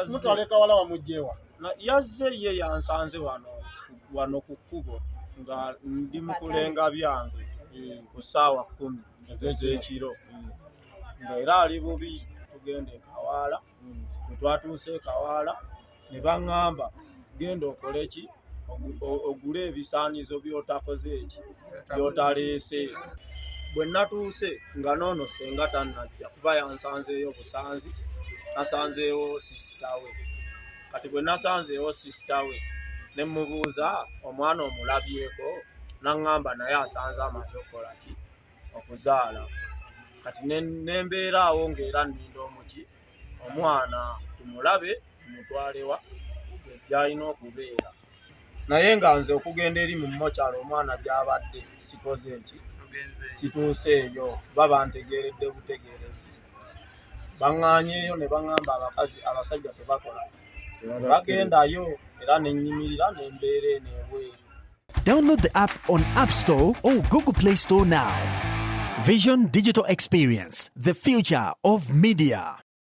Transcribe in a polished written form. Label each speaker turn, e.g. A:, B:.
A: mutwaleka wala wamugyewa
B: yazze ye yansanze wano ku kkubo nga ndi mu kulenga byange ku ssaawa 10 ez'ekiro nga era ali bubi tugende Kawaala. Bwe twatuuse Kawaala ne baŋŋamba genda okole ki ogule ebisaanizo by'otakoze eki by'otaleese. Bwe natuuse nga noono senga tannajja kuba yansanzeeyo busanzi, nasanzeewo sisita we. Kati bwe nasanzeewo sisita we ne mubuuza omwana omulabyeko, naŋŋamba naye asanze amaze okukola ki okuzaala. Kati nembeera awo ng'era nninda omuki omwana tumulabe tumutwalewa gy'alina okubeera. Naye nga nze okugenda eri mu mokyalo omwana gy'abadde sikoze nti situuseeyo kuba bantegeeredde butegeerezi. Baŋŋaanyeeyo ne baŋŋamba abasajja tebakola. Bagendayo era ne nnyimirira n'embeera eno ebweru.
C: Download the app on App Store or Google Play Store now. Vision Digital Experience, the future of media.